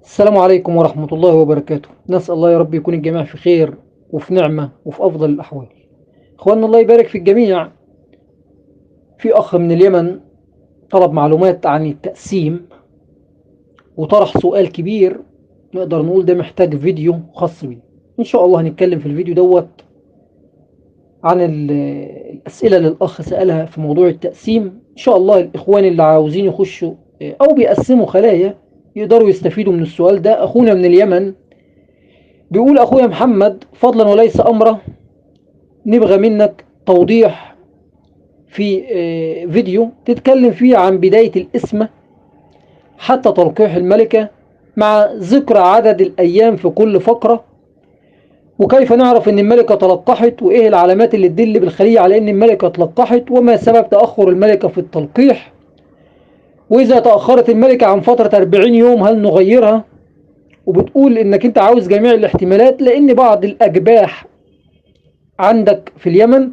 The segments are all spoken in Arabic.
السلام عليكم ورحمة الله وبركاته. نسأل الله يا رب يكون الجميع في خير وفي نعمة وفي أفضل الأحوال. إخواننا الله يبارك في الجميع. في أخ من اليمن طلب معلومات عن التقسيم وطرح سؤال كبير، نقدر نقول ده محتاج فيديو خاص بيه. إن شاء الله هنتكلم في الفيديو دوت عن الأسئلة اللي الأخ سألها في موضوع التقسيم. إن شاء الله الإخوان اللي عاوزين يخشوا أو بيقسموا خلايا يقدروا يستفيدوا من السؤال ده. أخونا من اليمن بيقول: أخويا محمد، فضلا وليس أمرا، نبغى منك توضيح في فيديو تتكلم فيه عن بداية الإسمة حتى تلقيح الملكة، مع ذكر عدد الأيام في كل فقرة، وكيف نعرف أن الملكة تلقحت، وإيه العلامات اللي تدل بالخلية على أن الملكة تلقحت، وما سبب تأخر الملكة في التلقيح، وإذا تأخرت الملكة عن فترة 40 يوم هل نغيرها. وبتقول إنك أنت عاوز جميع الاحتمالات لأن بعض الأجباح عندك في اليمن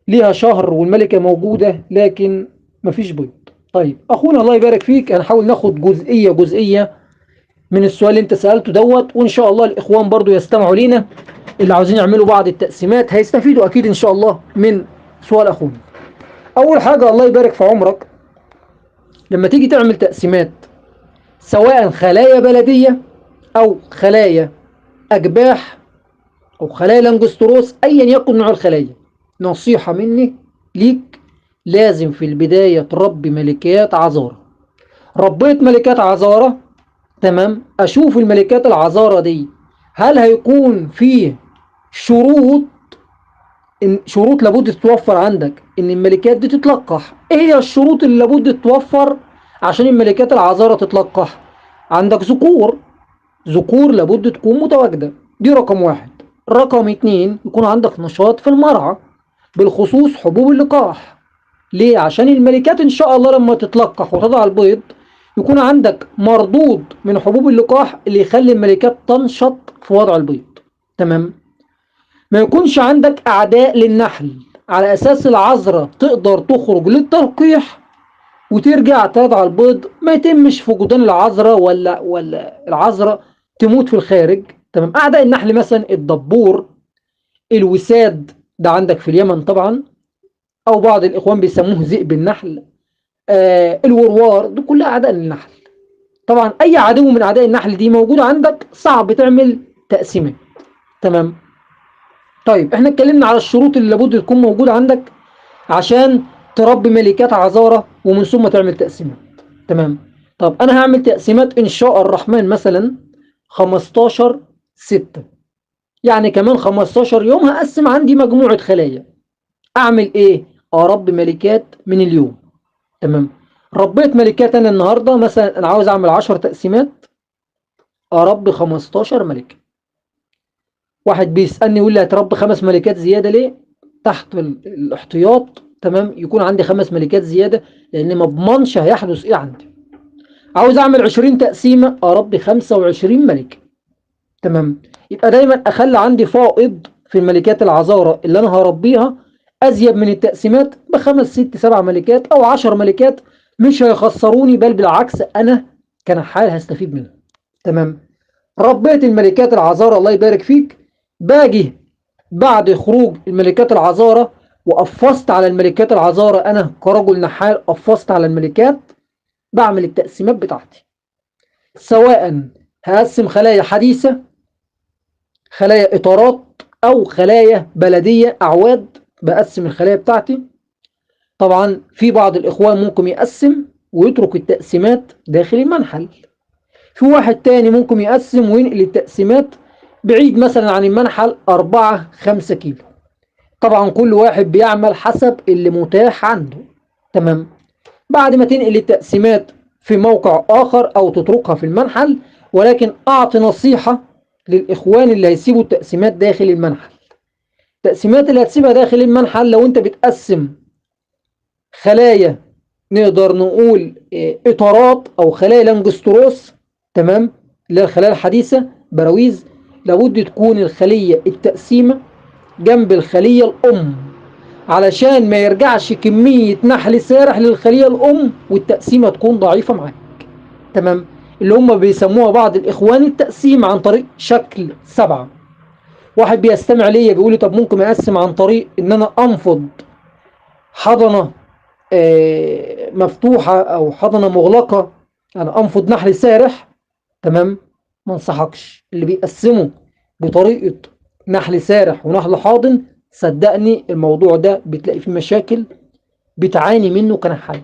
ليها شهر والملكة موجودة لكن مفيش بيض. طيب أخونا الله يبارك فيك، هنحاول ناخد جزئية من السؤال اللي انت سألته دوت، وإن شاء الله الإخوان برضو يستمعوا لينا اللي عاوزين يعملوا بعض التقسيمات هيستفيدوا أكيد إن شاء الله من سؤال أخونا. أول حاجة الله يبارك في عمرك، لما تيجي تعمل تقسيمات سواء خلايا بلدية أو خلايا أجباح أو خلايا لانجستروس، أيا يكن نوع الخلايا، نصيحة مني ليك، لازم في البداية تربي ملكات عذارى. ربيت ملكات عذارى، تمام، أشوف الملكات العذارى دي هل هيكون فيه شروط، شروط لابد تتوفر عندك ان الملكات دي تتلقح. ايه هي الشروط اللي لابد تتوفر عشان الملكات العذارى تتلقح؟ عندك ذكور لابد تكون متواجدة، دي رقم واحد. رقم اتنين، يكون عندك نشاط في المرعى بالخصوص حبوب اللقاح. ليه؟ عشان الملكات ان شاء الله لما تتلقح وتضع البيض يكون عندك مردود من حبوب اللقاح اللي يخلي الملكات تنشط في وضع البيض. تمام. ما يكونش عندك اعداء للنحل على اساس العذراء تقدر تخرج للتلقيح وترجع تضع البيض، ما يتمش فقدان العذراء ولا العذراء تموت في الخارج. تمام. اعداء النحل مثلا الدبور، الوساد، ده عندك في اليمن طبعا، او بعض الاخوان بيسموه ذئب النحل، الوروار، دي كلها اعداء للنحل. طبعا اي عدو من اعداء النحل دي موجود عندك صعب تعمل تقسيمات. تمام. طيب احنا اتكلمنا على الشروط اللي لابد تكون موجوده عندك عشان تربي ملكات عذارى ومن ثم تعمل تقسيمات. تمام. طب انا هعمل تقسيمات ان شاء الرحمن مثلا 15/6، يعني كمان 15 يوم هقسم عندي مجموعه خلايا. اعمل ايه؟ اربي ملكات من اليوم. تمام. ربيت ملكات انا النهارده مثلا، انا عاوز اعمل 10 تقسيمات، اربي 15 ملكه. واحد بيسالني يقول لي هتربي 5 ملكات زياده ليه؟ تحت الاحتياط، تمام، يكون عندي 5 ملكات زياده لان ما اضمنش هيحدث ايه عندي. عاوز اعمل 20 تقسيمه، اربي 25 ملكه. تمام. يبقى دايما اخلي عندي فائض في الملكات العذارى اللي انا هربيها ازيد من التقسيمات بخمس ست سبع ملكات او 10 ملكات، مش هيخسروني، بل بالعكس انا كنحال هستفيد منها. تمام. ربيت الملكات العذارى الله يبارك فيك، باجي بعد خروج الملكات العذارى وقفزت على الملكات العذارى، انا كرجل نحال قفزت على الملكات، بعمل التقسيمات بتاعتي، سواء هقسم خلايا حديثة، خلايا اطارات، او خلايا بلدية اعواد، بقسم الخلايا بتاعتي. طبعا في بعض الاخوان ممكن يقسم ويترك التقسيمات داخل المنحل، في واحد تاني ممكن يقسم وينقل التقسيمات بعيد مثلا عن المنحل 4-5 كيلو. طبعا كل واحد بيعمل حسب اللي متاح عنده. تمام. بعد ما تنقل التقسيمات في موقع آخر أو تتركها في المنحل، ولكن أعطي نصيحة للإخوان اللي هيسيبوا التقسيمات داخل المنحل. التقسيمات اللي هتسيبها داخل المنحل لو أنت بتقسم خلايا نقدر نقول إطارات أو خلايا لانجستروس، تمام، اللي هي الخلايا الحديثة براويز، لابد تكون الخلية التقسيمة جنب الخلية الأم علشان ما يرجعش كمية نحل سارح للخلية الأم والتقسيمة تكون ضعيفة معاك. تمام. اللي هم بيسموها بعض الإخوان التقسيم عن طريق شكل 7. واحد بيستمع ليا بيقول لي طب ممكن أقسم عن طريق إن أنا أنفض حضنة مفتوحة أو حضنة مغلقة، يعني أنفض نحل سارح. تمام. ما انصحكش اللي بيقسموا بطريقة نحل سارح ونحل حاضن، صدقني الموضوع ده بتلاقي فيه مشاكل بتعاني منه كنحل.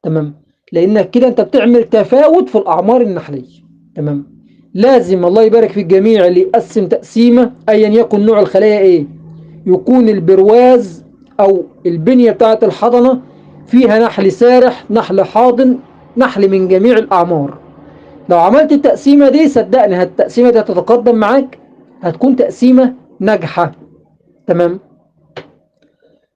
تمام. لانك كده انت بتعمل تفاوت في الاعمار النحليه. تمام. لازم الله يبارك في الجميع اللي يقسم تقسيمه ايا يكن نوع الخلايا ايه، يكون البرواز او البنيه بتاعه الحضنه فيها نحل سارح، نحل حاضن، نحل من جميع الاعمار. لو عملت التقسيمه دي صدقني التقسيمه دي هتتقدم معاك، هتكون تقسيمه ناجحه. تمام.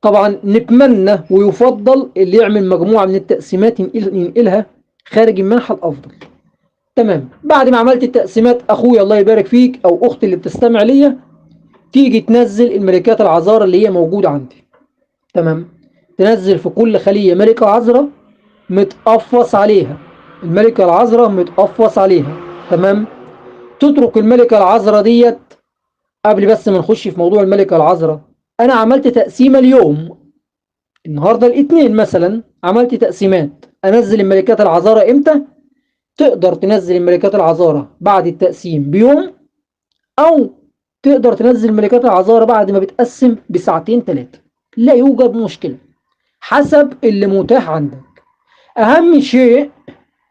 طبعا نتمنى ويفضل اللي يعمل مجموعة من التقسيمات ينقلها خارج المنحى الأفضل. تمام. بعد ما عملت التقسيمات أخويا الله يبارك فيك أو أختي اللي بتستمع ليا، تيجي تنزل الملكات العذارى اللي هي موجودة عندي. تمام. تنزل في كل خلية ملكة عذراء متقفص عليها، الملكة العذراء متقفص عليها. تمام. تترك الملكة العذراء ديت. قبل بس ما نخش في موضوع الملكة العذراء، أنا عملت تقسيمة اليوم النهاردة الاثنين مثلا، عملت تقسيمات. انزل الملكات العذارى امتى؟ تقدر تنزل الملكات العذارى بعد التقسيم بيوم، او تقدر تنزل الملكات العذارى بعد ما بتقسم بساعتين 3. لا يوجد مشكلة، حسب اللي متاح عندك. اهم شيء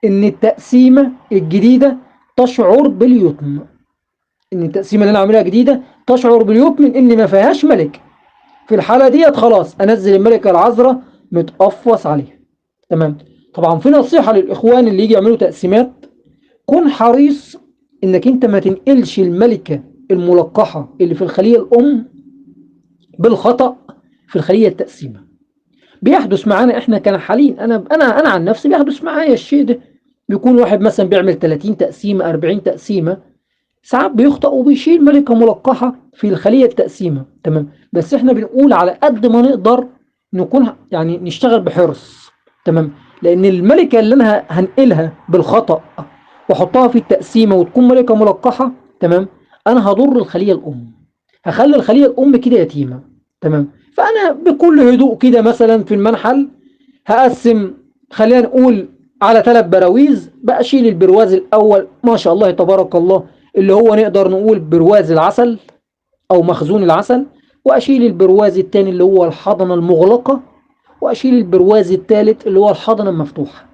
ان التقسيمة الجديدة تشعر باليتم، ان التقسيمة اللي انا عاملها جديدة تشعر باليتم ان ما فيهاش ملك. في الحالة ديت خلاص انزل الملكة العذراء متقفص عليها. تمام. طبعا في نصيحة للإخوان اللي يجي يعملوا تقسيمات، كن حريص انك انت ما تنقلش الملكة الملقحة اللي في الخلية الأم بالخطأ في الخلية التقسيمة. بيحدث معانا احنا كنحالين، انا عن نفسي بيحدث معايا الشيء ده. بيكون واحد مثلا بيعمل 30 تقسيمة 40 تقسيمة، ساعات بيخطأ وبيشيل ملكة ملقحة في الخلية التقسيمة. تمام. بس احنا بنقول على قد ما نقدر نكون يعني نشتغل بحرص. تمام. لان الملكة اللي انا هنقلها بالخطأ واحطها في التقسيمة وتكون ملكة ملقحة، تمام، انا هضر الخلية الام، هخلي الخلية الام كده يتيمة. تمام. فانا بكل هدوء كده مثلا في المنحل هقسم، خلينا نقول على 3 براويز، بشيل البرواز الاول ما شاء الله تبارك الله اللي هو نقدر نقول برواز العسل او مخزون العسل، واشيل البرواز الثاني اللي هو الحضنة المغلقة، واشيل البرواز الثالث اللي هو الحضنة المفتوحة.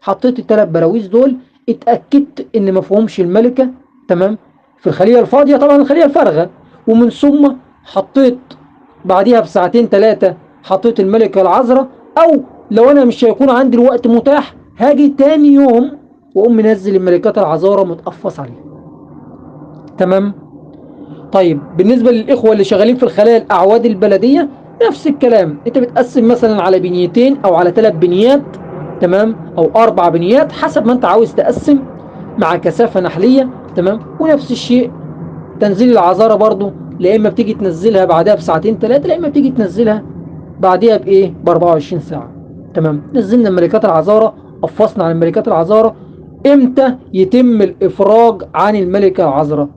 حطيت ال3 براويز دول، اتأكدت ان مفهومش الملكة. تمام. في الخلية الفاضية طبعا الخلية الفارغة، ومن ثم حطيت بعديها بساعتين 3 حطيت الملكة العذراء، او لو انا مش هيكون عندي الوقت متاح هاجي تاني يوم واقوم منزل الملكات العذارى متقفص عليها. تمام. طيب بالنسبة للإخوة اللي شغالين في الخلايا الأعواد البلدية نفس الكلام، أنت بتقسم مثلا على بنيتين أو على 3 بنيات، تمام، أو 4 بنيات حسب ما أنت عاوز تقسم مع كثافة نحلية. تمام. ونفس الشيء تنزيل العذارى برضو، لا إما بتيجي تنزلها بعدها بساعتين 3، لا إما بتيجي تنزلها بعدها بإيه ب 24 ساعة. تمام. نزلنا الملكات العذارى، قفصنا عن الملكات العذارى. امتى يتم الافراج عن الملكة العذراء؟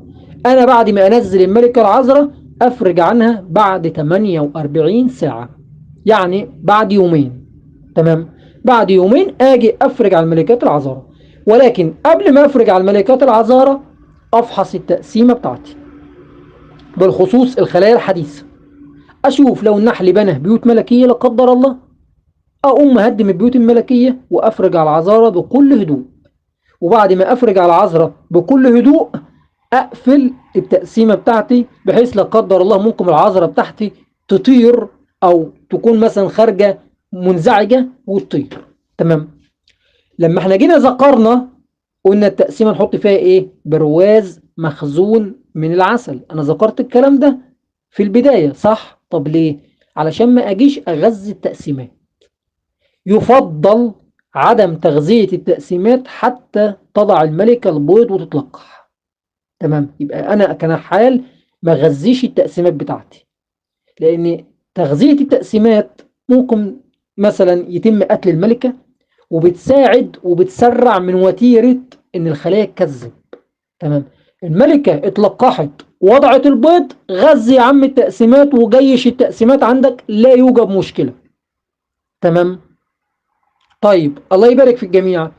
انا بعد ما انزل الملكة العذراء افرج عنها بعد 48 ساعة، يعني بعد يومين. تمام. بعد يومين اجي افرج على الملكات العذراء، ولكن قبل ما افرج على الملكات العذراء افحص التقسيمة بتاعتي بالخصوص الخلايا الحديثة، اشوف لو النحل بنى بيوت ملكية لا قدر الله، اقوم مهدم البيوت الملكية وافرج على العذراء بكل هدوء. وبعد ما افرج على العذراء بكل هدوء اقفل التقسيمه بتاعتي، بحيث لا قدر الله ممكن العذراء بتاعتي تطير او تكون مثلا خارجه منزعجه وتطير. تمام. لما احنا جينا ذكرنا قلنا التقسيمه نحط فيها ايه؟ برواز مخزون من العسل. انا ذكرت الكلام ده في البدايه صح؟ طب ليه؟ علشان ما اجيش اغذي التقسيمات. يفضل عدم تغذية التقسيمات حتى تضع الملكة البيض وتتلقح. تمام. يبقى أنا كنحال ما غذيش التقسيمات بتاعتي، لأن تغذية التقسيمات ممكن مثلا يتم قتل الملكة، وبتساعد وبتسرع من وتيرة ان الخلية تكذب. تمام. الملكة اتلقحت وضعت البيض، غذي يا عم التقسيمات وجيش التقسيمات عندك، لا يوجد مشكلة. تمام. طيب الله يبارك في الجميع.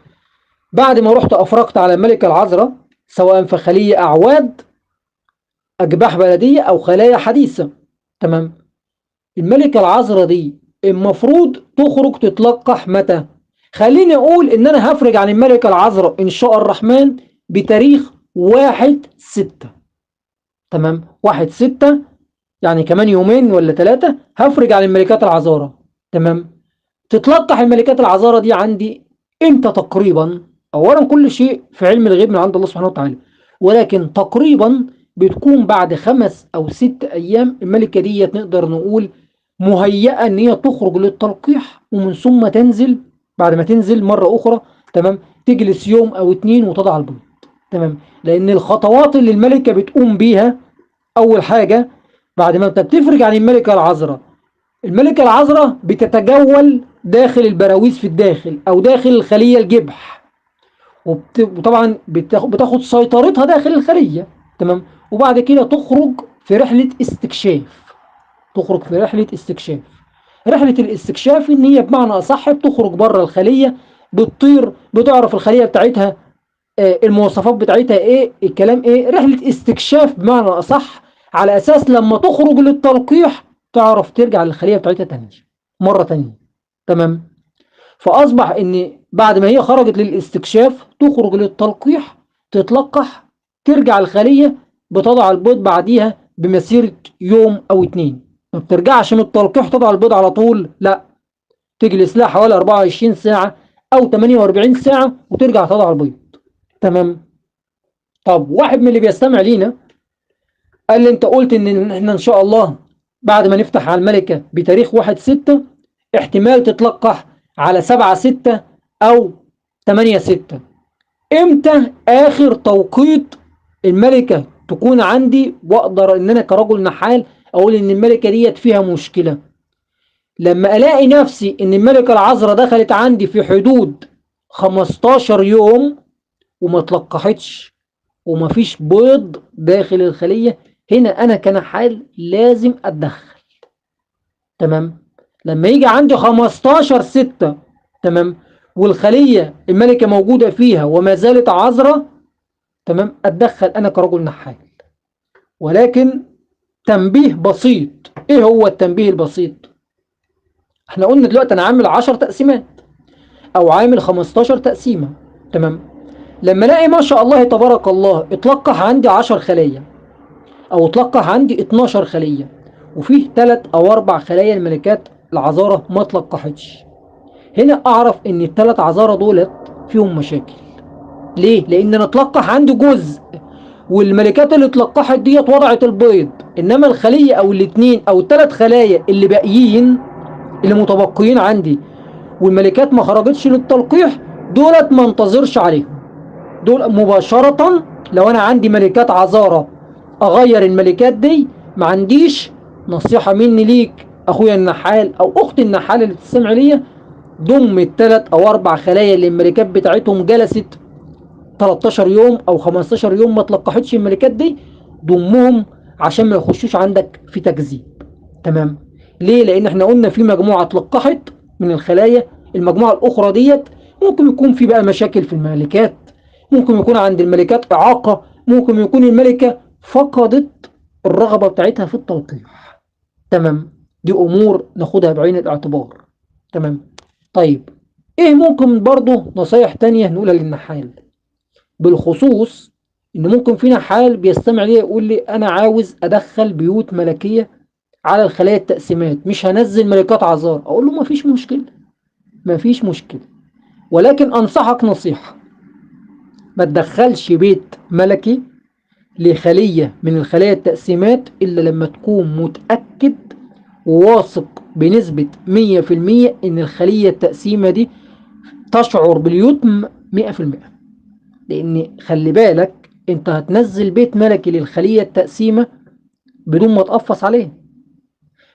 بعد ما رحت افرقت على الملكة العذراء، سواء في خلية اعواد اجباح بلدية او خلايا حديثة. تمام. الملكة العذراء دي المفروض تخرج تتلقح متى؟ خليني اقول ان انا هفرج عن الملكة العذراء ان شاء الرحمن بتاريخ 1/6. تمام. 1/6 يعني كمان يومين ولا 3 هفرج عن الملكات العذارى. تمام. تتلقح الملكات العذارى دي عندي امتى تقريبا؟ اولا كل شيء في علم الغيب من عند الله سبحانه وتعالى، ولكن تقريبا بتكون بعد 5 أو 6 أيام الملكة دي نقدر نقول مهيئة ان هي تخرج للتلقيح، ومن ثم تنزل. بعد ما تنزل مرة أخرى، تمام، تجلس يوم أو 2 وتضع البيض. تمام. لأن الخطوات اللي الملكة بتقوم بيها، أول حاجة بعد ما انت بتفرج عن الملكة العذراء، الملكة العذراء بتتجول داخل البراويز في الداخل أو داخل الخلية الجبح، وطبعا بتاخد سيطرتها داخل الخلية. تمام. وبعد كده تخرج في رحلة استكشاف. تخرج في رحلة استكشاف. رحلة الاستكشاف ان هي بمعنى اصح بتخرج بره الخلية، بتطير، بتعرف الخلية بتاعتها المواصفات بتاعتها ايه، الكلام ايه، رحلة استكشاف بمعنى اصح، على اساس لما تخرج للتلقيح تعرف ترجع للخلية بتاعتها تانية مرة تانية. تمام. فاصبح ان بعد ما هي خرجت للاستكشاف تخرج للتلقيح، تتلقح، ترجع الخلية، بتضع البيض بعديها بمسيرة يوم او 2. ما بترجعش من التلقيح تضع البيض على طول، لا، تجلس لها حوالي 24 ساعة او 48 ساعة وترجع تضع البيض. تمام. طب واحد من اللي بيستمع لينا قال لي انت قلت ان احنا ان شاء الله بعد ما نفتح على الملكة بتاريخ 1/6 احتمال تتلقح على 7/6 او 8/6. امتى اخر توقيت الملكة تكون عندي واقدر ان انا كرجل نحال اقول ان الملكة ديت فيها مشكلة؟ لما الاقي نفسي ان الملكة العذراء دخلت عندي في حدود 15 يوم وما تلقحتش ومفيش بيض داخل الخلية، هنا انا كنحال لازم اتدخل. تمام. لما يجي عندي 15/6، تمام، والخلية الملكة موجودة فيها وما زالت عذراء، تمام، اتدخل انا كرجل نحال. ولكن تنبيه بسيط. ايه هو التنبيه البسيط؟ احنا قلنا دلوقتي انا عامل 10 تقسيمات او عامل 15 تقسيمة. تمام. لما الاقي ما شاء الله تبارك الله اتلقح عندي 10 خلايا او اتلقح عندي 12 خلية، وفيه 3 أو 4 خلايا الملكات العذارى ما اتلقحتش، هنا اعرف ان ال3 عذارى دولت فيهم مشاكل. ليه؟ لان انا اتلقح عندي جزء، والملكات اللي اتلقحت ديت وضعت البيض، انما الخلية او الاثنين او ال3 خلايا اللي باقيين اللي متبقيين عندي والملكات ما خرجتش للتلقيح، دولت ما انتظرش عليهم. دول مباشرة لو انا عندي ملكات عذارى اغير الملكات دي. ما عنديش، نصيحة مني ليك اخويا النحال او اختي النحال اللي تستمع ليا، ضم ال3 أو 4 خلايا اللي الملكات بتاعتهم جلست 13 يوم او 15 يوم ما تلقحتش الملكات دي، ضمهم عشان ما يخشوش عندك في تكذيب. تمام. ليه؟ لان احنا قلنا في مجموعة اتلقحت من الخلايا، المجموعة الاخرى ديت ممكن يكون في بقى مشاكل في الملكات، ممكن يكون عند الملكات اعاقة، ممكن يكون الملكة فقدت الرغبة بتاعتها في التلقيح. تمام. دي امور ناخدها بعين الاعتبار. تمام. طيب ايه ممكن برضو نصايح تانية نقولها للنحال؟ بالخصوص ان ممكن في نحال بيستمع لي يقول لي انا عاوز ادخل بيوت ملكية على الخلايا التقسيمات، مش هنزل ملكات عذار. اقول له مفيش مشكلة، مفيش مشكلة، ولكن انصحك نصيحة: ما تدخلش بيت ملكي لخلية من الخلايا التقسيمات الا لما تكون متأكد وواثق بنسبة 100% ان الخلية التقسيمة دي تشعر باليتم 100%. لان خلي بالك انت هتنزل بيت ملكي للخلية التقسيمة بدون ما تقفص عليه،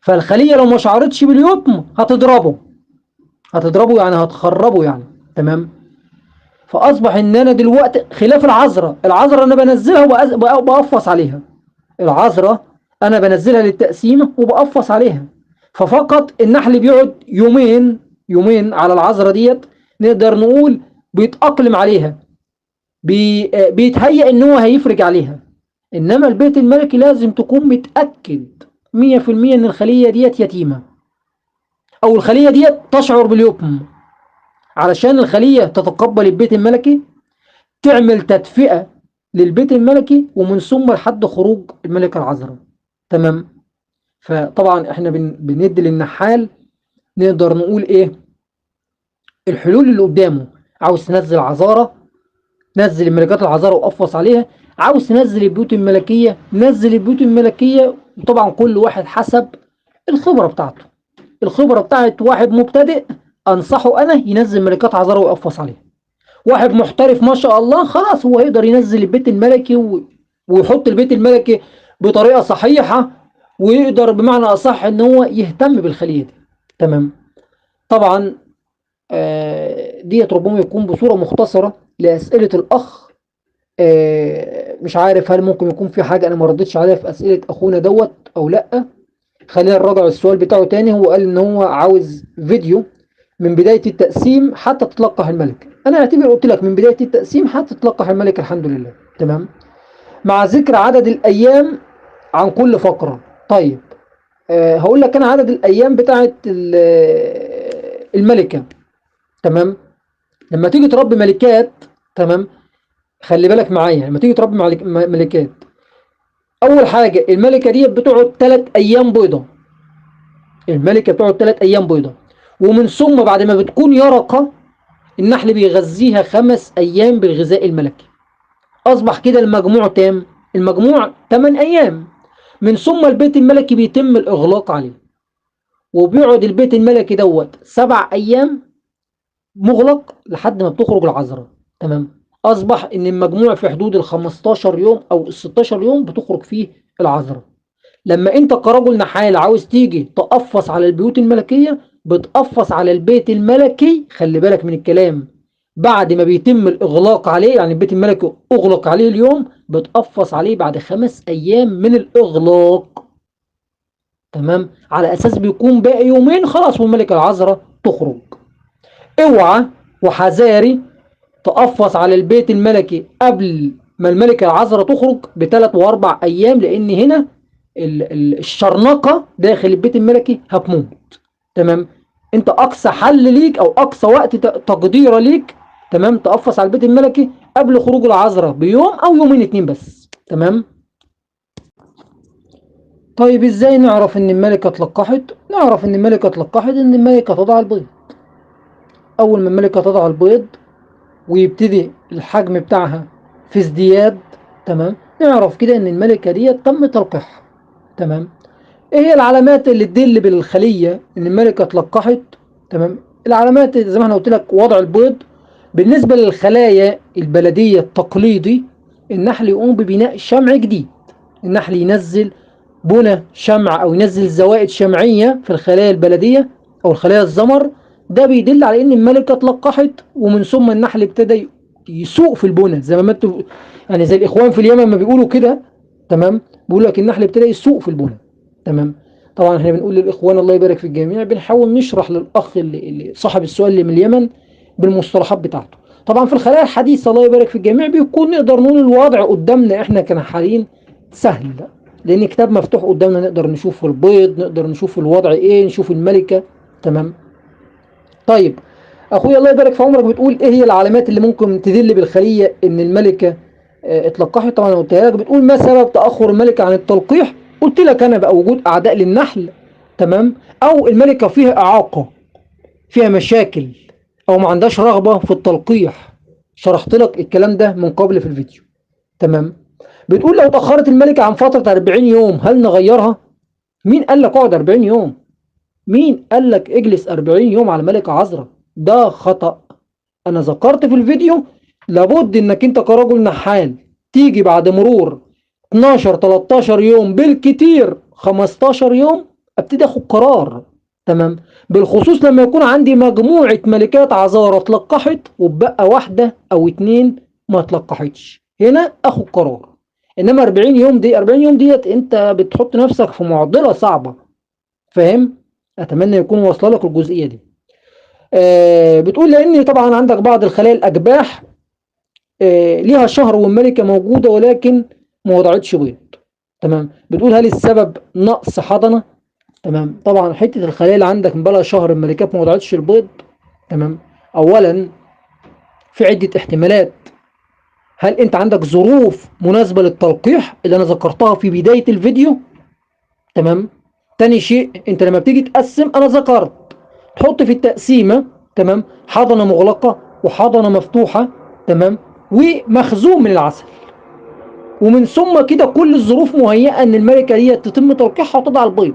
فالخلية لو ما شعرتش باليتم هتضربه يعني هتخربه يعني. تمام. فاصبح ان انا دلوقتي خلاف العذراء، العذراء انا بنزلها وبقفص عليها، العذراء انا بنزلها للتقسيمه وبقفص عليها. ففقط النحل بيقعد يومين على العذراء ديت، نقدر نقول بيتأقلم عليها، بيتهيأ ان هو هيفرج عليها. انما البيت الملكي لازم تكون متأكد 100% ان الخلية ديت يتيمة، او الخلية ديت تشعر باليتم، علشان الخلية تتقبل البيت الملكي، تعمل تدفئة للبيت الملكي، ومن ثم لحد خروج الملكة العذراء. تمام. فطبعا احنا بندي للنحال نقدر نقول ايه الحلول اللي قدامه. عاوز تنزل عذارة، نزل الملكات العذارة وقفص عليها. عاوز تنزل البيوت الملكية، نزل البيوت الملكية. وطبعا كل واحد حسب الخبرة بتاعته. الخبرة بتاعت واحد مبتدئ انصحه انا ينزل ملكات عذارة ويقفص عليها. واحد محترف ما شاء الله خلاص هو يقدر ينزل البيت الملكي ويحط البيت الملكي بطريقة صحيحة، ويقدر بمعنى اصح ان هو يهتم بالخلية دي. تمام. طبعا ديت ربما يكون بصورة مختصرة لأسئلة الأخ. مش عارف هل ممكن يكون في حاجة أنا ما ردتش عليها في أسئلة أخونا دوت أو لأ. خلينا نراجع السؤال بتاعه تاني. هو قال إن هو عاوز فيديو من بداية التقسيم حتى تتلقح الملك. أنا أعتبر قلت لك من بداية التقسيم حتى تتلقح الملك الحمد لله. تمام. مع ذكر عدد الأيام عن كل فقرة. طيب هقول لك أنا عدد الأيام بتاعت الملكة. تمام. لما تيجي تربي ملكات، تمام، خلي بالك معايا. لما تيجي تربي ملكات، اول حاجه الملكه دي بتقعد 3 ايام بيضه. الملكه بتقعد 3 ايام بيضه، ومن ثم بعد ما بتكون يرقه النحل بيغذيها 5 ايام بالغذاء الملكي. اصبح كده المجموع تام، المجموع 8 ايام. من ثم البيت الملكي بيتم الاغلاق عليه، وبيقعد البيت الملكي دوت 7 ايام مغلق لحد ما بتخرج العذراء. تمام. اصبح ان المجموع في حدود ال 15 يوم او ال 16 يوم بتخرج فيه العذراء. لما انت كرجل نحال عاوز تيجي تقفص على البيوت الملكيه، بتقفص على البيت الملكي، خلي بالك من الكلام، بعد ما بيتم الاغلاق عليه، يعني البيت الملكي اغلق عليه اليوم، بتقفص عليه بعد 5 ايام من الاغلاق. تمام. على اساس بيكون باقي يومين خلاص والملكه العذراء تخرج. اوعى وحذاري تقفص على البيت الملكي قبل ما الملكة العذراء تخرج ب3 و4 أيام، لأن هنا الشرنقة داخل البيت الملكي هتموت. تمام. أنت أقصى حل ليك أو أقصى وقت تقديره ليك، تمام، تقفص على البيت الملكي قبل خروج العذراء بيوم أو يومين 2 بس. تمام. طيب إزاي نعرف إن الملكة اتلقحت؟ نعرف إن الملكة اتلقحت إن الملكة تضع البيض. أول ما الملكة تضع البيض ويبتدي الحجم بتاعها في ازدياد، تمام، نعرف كده ان الملكة دي تم تلقيحها. تمام. ايه هي العلامات اللي تدل بالخلية ان الملكة اتلقحت؟ تمام. العلامات زي ما انا قلت لك وضع البيض. بالنسبة للخلايا البلدية التقليدي، النحل يقوم ببناء شمع جديد. النحل ينزل بنى شمع او ينزل زوائد شمعية في الخلايا البلدية او الخلايا الزمر. ده بيدل على ان الملكة اتلقحت، ومن ثم النحل ابتدى يسوق في البنى زي ما انتوا يعني زي الاخوان في اليمن ما بيقولوا كده. تمام. بيقول لك النحل ابتدى يسوق في البنى. تمام. طبعا احنا بنقول للاخوان الله يبارك في الجميع، بنحاول نشرح للاخ اللي صاحب السؤال اللي من اليمن بالمصطلحات بتاعته. طبعا في الخلايا الحديثة الله يبارك في الجميع بيكون نقدر نقول الوضع قدامنا احنا كنحالين سهل، لان كتاب مفتوح قدامنا، نقدر نشوف البيض، نقدر نشوف الوضع ايه، نشوف الملكة. تمام. طيب اخويا الله يبارك في عمرك بتقول ايه هي العلامات اللي ممكن تدل بالخلية ان الملكة اتلقحت؟ طبعا قلتها لك. بتقول ما سبب تأخر الملكة عن التلقيح؟ قلت لك انا بقى وجود اعداء للنحل، تمام، او الملكة فيها اعاقة، فيها مشاكل، او ما عندهاش رغبة في التلقيح. شرحت لك الكلام ده من قبل في الفيديو. تمام. بتقول لو تأخرت الملكة عن فترة 40 يوم هل نغيرها؟ مين قال لك اقعد 40 يوم؟ مين قال لك اجلس 40 يوم على ملكة عذراء؟ ده خطأ. انا ذكرت في الفيديو لابد انك انت كرجل نحال تيجي بعد مرور 12 13 يوم بالكتير 15 يوم ابتدي اخد قرار. تمام. بالخصوص لما يكون عندي مجموعة ملكات عذارى اتلقحت وبقى واحدة او اتنين ما اتلقحتش، هنا اخد قرار. انما 40 يوم دي 40 يوم ديت انت بتحط نفسك في معضلة صعبة، فاهم؟ اتمنى يكون واصله لك الجزئية دي. بتقول لان طبعا عندك بعض الخلايا الاجباح ليها شهر والملكة موجودة ولكن ما وضعتش بيض. تمام. بتقول هل السبب نقص حضنة؟ تمام. طبعا حتة الخلايا اللي عندك من بقى شهر الملكات ما وضعتش البيض، تمام، اولا في عدة احتمالات. هل انت عندك ظروف مناسبة للتلقيح اللي انا ذكرتها في بداية الفيديو؟ تمام. تاني شيء، انت لما بتيجي تقسم انا ذكرت تحط في التقسيمة، تمام، حضنة مغلقة وحضنة مفتوحة، تمام، ومخزون من العسل. ومن ثم كده كل الظروف مهيئة ان الملكة دي تتم تلقيحها وتضع البيض.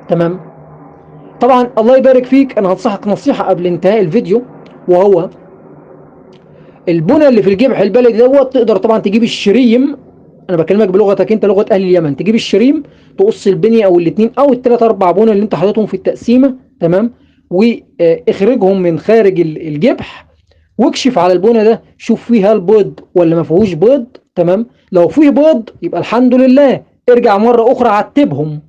تمام. طبعا الله يبارك فيك، انا هنصحك نصيحة قبل انتهاء الفيديو، وهو البنى اللي في الجبح البلدي دوت تقدر طبعا تجيب الشريم. انا بكلمك بلغتك انت، لغة اهل اليمن. تجيب الشريم، تقص البنية او الاثنين او الثلاث اربع بنى اللي انت حاططهم في التقسيمة، تمام، واخرجهم من خارج الجبح، واكشف على البنى ده، شوف فيه هل بيض ولا ما فيهوش بيض. تمام. لو فيه بيض يبقى الحمد لله، ارجع مرة اخرى عتبهم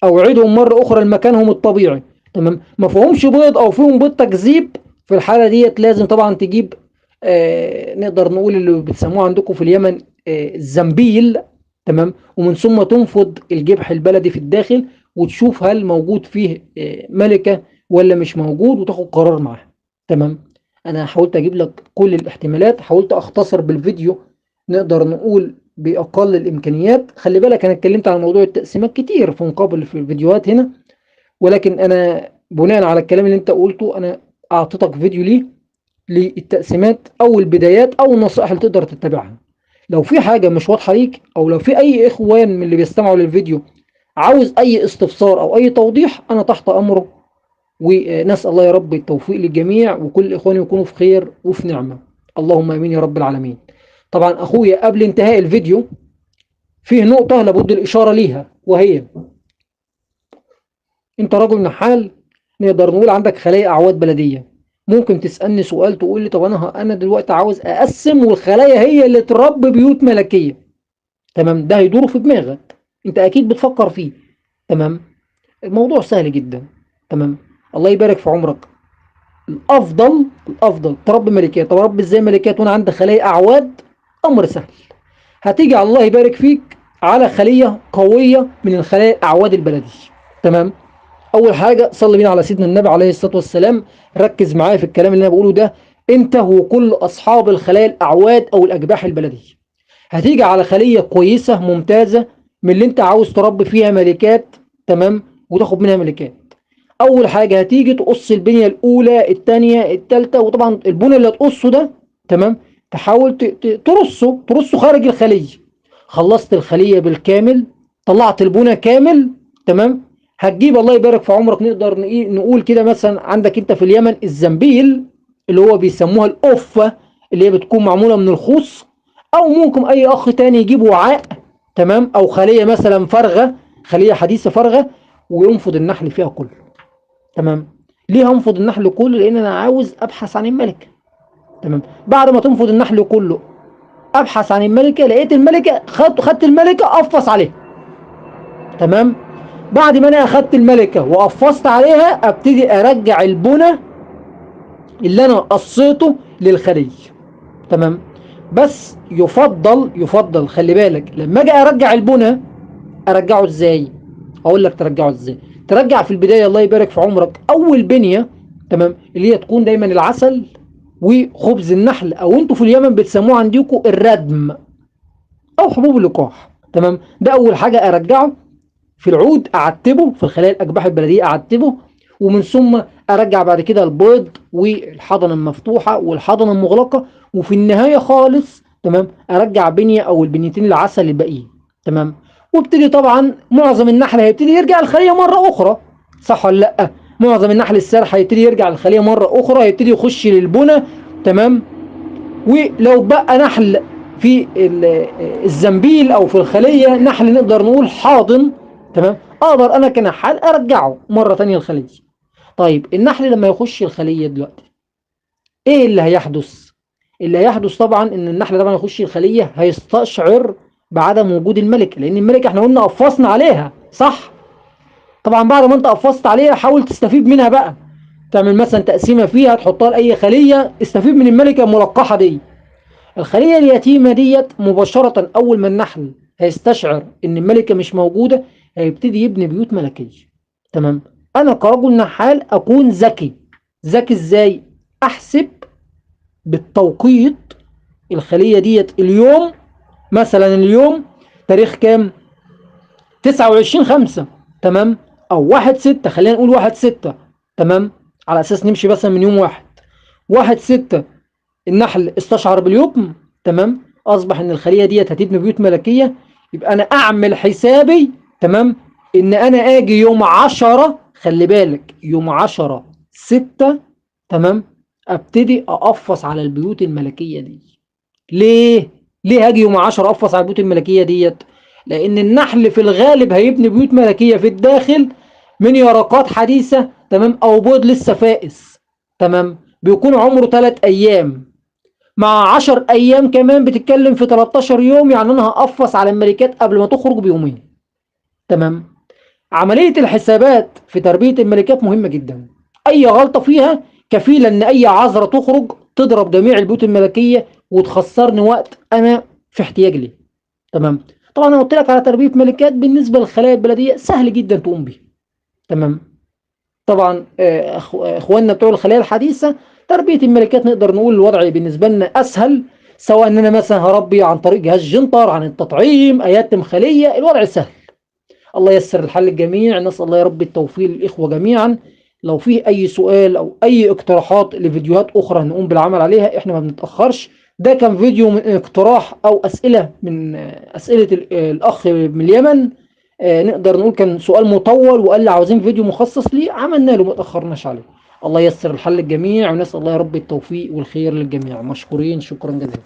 او عيدهم مرة اخرى لمكانهم الطبيعي. تمام. ما فيهمش بيض او فيهم بيض تكذيب، في الحالة ديت لازم طبعا تجيب نقدر نقول اللي بتسموه عندكم في اليمن الزنبيل. تمام. ومن ثم تنفض الجبح البلدي في الداخل وتشوف هل موجود فيه ملكة ولا مش موجود، وتاخد قرار معاه. تمام. انا حاولت اجيب لك كل الاحتمالات، حاولت اختصر بالفيديو نقدر نقول باقل الامكانيات. خلي بالك انا اتكلمت عن موضوع التقسيمات كتير في مقابل في الفيديوهات هنا، ولكن انا بناء على الكلام اللي انت قلته انا اعطيتك فيديو ليه للتقسيمات او البدايات او النصائح اللي تقدر تتبعها. لو في حاجة مش واضحة ليك، او لو في اي اخوان من اللي بيستمعوا للفيديو عاوز اي استفسار او اي توضيح، انا تحت امره. ونسأل الله يا رب التوفيق للجميع، وكل اخواني يكونوا في خير وفي نعمة. اللهم امين يا رب العالمين. طبعا اخويا قبل انتهاء الفيديو فيه نقطة لابد الاشارة ليها، وهي انت رجل نحال، نقدر نقول عندك خلايا اعواد بلدية. ممكن تسألني سؤال تقول لي طب انا دلوقتي عاوز اقسم والخلايا هي اللي تربي بيوت ملكية. تمام. ده هيدور في دماغك، انت اكيد بتفكر فيه. تمام. الموضوع سهل جدا. تمام. الله يبارك في عمرك. الافضل تربي ملكات. طب اربي ازاي ملكات وانا عندي خلايا اعواد؟ امر سهل. هتيجي على الله يبارك فيك على خلية قوية من الخلايا الاعواد البلدي. تمام. اول حاجة صلي بينا على سيدنا النبي عليه الصلاة والسلام. ركز معايا في الكلام اللي انا بقوله ده، انت وكل اصحاب الخلايا الاعواد او الاجباح البلدية. هتيجي على خلية كويسة ممتازة من اللي انت عاوز تربي فيها ملكات، تمام، وتاخد منها ملكات. اول حاجة هتيجي تقص البنية الاولى الثانية الثالثة، وطبعا البنى اللي هتقصه ده، تمام، تحاول ترصه خارج الخلية. خلصت الخلية بالكامل، طلعت البنى كامل، تمام. هتجيب الله يبارك في عمرك، نقدر نقول كده مثلا عندك انت في اليمن الزنبيل اللي هو بيسموها القفة، اللي هي بتكون معمولة من الخوص، او ممكن اي اخ تاني يجيب وعاء، تمام، او خلية مثلا فارغة، خلية حديثة فارغة، وينفض النحل فيها كله. تمام. ليه هنفض النحل كله؟ لان انا عاوز ابحث عن الملكة. تمام. بعد ما تنفض النحل كله ابحث عن الملكة، لقيت الملكة، خدت الملكة قفص عليها. تمام. بعد ما انا اخدت الملكة وقفصت عليها، ابتدي ارجع البنى اللي انا قصيته للخلية. تمام. بس يفضل خلي بالك لما اجي ارجع البنى ارجعه ازاي؟ اقول لك ترجعه ازاي. ترجع في البداية الله يبارك في عمرك اول بنية، تمام، اللي هي تكون دايما العسل وخبز النحل، او انتوا في اليمن بتسموه عندكم الردم او حبوب اللقاح. تمام. ده اول حاجة ارجعه في العود، اعتبه في الخلايا الاجباح البلدية، اعتبه، ومن ثم ارجع بعد كده البيض والحضنة المفتوحة والحضنة المغلقة، وفي النهاية خالص، تمام، ارجع بنية او البنيتين العسل الباقيين. تمام. وابتدي طبعا معظم النحل هيبتدي يرجع الخلية مرة اخرى، صح ولا لا؟ معظم النحل السارح هيبتدي يرجع الخلية مرة اخرى، هيبتدي يخش للبنى. تمام. ولو بقى نحل في الزنبيل او في الخلية، نحل نقدر نقول حاضن، تمام، اقدر انا كنحال ارجعه مرة تانية الخلية. طيب النحل لما يخش الخلية دلوقتي ايه اللي هيحدث؟ اللي هيحدث طبعا ان النحل طبعا يخش الخلية هيستشعر بعدم وجود الملكة، لان الملكة احنا قلنا قفصنا عليها صح؟ طبعا بعد ما انت قفصت عليها حاول تستفيد منها بقى، تعمل مثلا تقسيمة فيها تحطها لأي خلية، استفيد من الملكة الملقحة دي. الخلية اليتيمة ديت مباشرة أول ما النحل هيستشعر إن الملكة مش موجودة هيبتدي يبني بيوت ملكية. تمام. أنا كرجل نحال أكون ذكي. ذكي إزاي؟ أحسب بالتوقيت الخلية ديت اليوم، مثلا اليوم تاريخ كام؟ 29/5. تمام. أو 1/6، خلينا نقول 1/6. تمام. على أساس نمشي مثلا من يوم 1/6 النحل استشعر باليوم. تمام. اصبح ان الخليه ديت هتبني بيوت ملكيه، يبقى انا اعمل حسابي. تمام. ان انا اجي يوم 10، خلي بالك يوم 10/6. تمام. ابتدي اقفص على البيوت الملكيه دي. ليه هاجي يوم 10 اقفص على البيوت الملكيه ديت؟ لان النحل في الغالب هيبني بيوت ملكيه في الداخل من يرقات حديثه. تمام. او بيض لسه فائس. تمام. بيكون عمره 3 ايام مع 10 ايام كمان، بتتكلم في 13 يوم. يعني انا هقفص على الملكات قبل ما تخرج بيومين. تمام. عملية الحسابات في تربية الملكات مهمة جدا. اي غلطة فيها كفيلة ان اي عذرة تخرج تضرب جميع البيوت الملكية وتخسرني وقت انا في احتياج ليه. تمام. طبعا انا قلت لك على تربية ملكات بالنسبة للخلايا البلدية سهل جدا تقوم بيه. تمام. طبعا اخواننا بتوع الخلايا الحديثه تربيه الملكات نقدر نقول الوضع بالنسبه لنا اسهل، سواء ان انا مثلا هربي عن طريق جهاز جنطر، عن التطعيم، ايتم خليه، الوضع سهل. الله ييسر الحل للجميع، نسال الله يا رب التوفيق للاخوه جميعا. لو فيه اي سؤال او اي اقتراحات لفيديوهات اخرى نقوم بالعمل عليها احنا ما بنتاخرش. ده كان فيديو من اقتراح او اسئله من اسئله الاخ من اليمن. نقدر نقول كان سؤال مطول وقال لي عاوزين فيديو مخصص ليه، عملنا له ما تأخرناش عليه. الله ييسر الحل للجميع ونسأل الله يا رب التوفيق والخير للجميع. مشكورين شكرا جزيلا.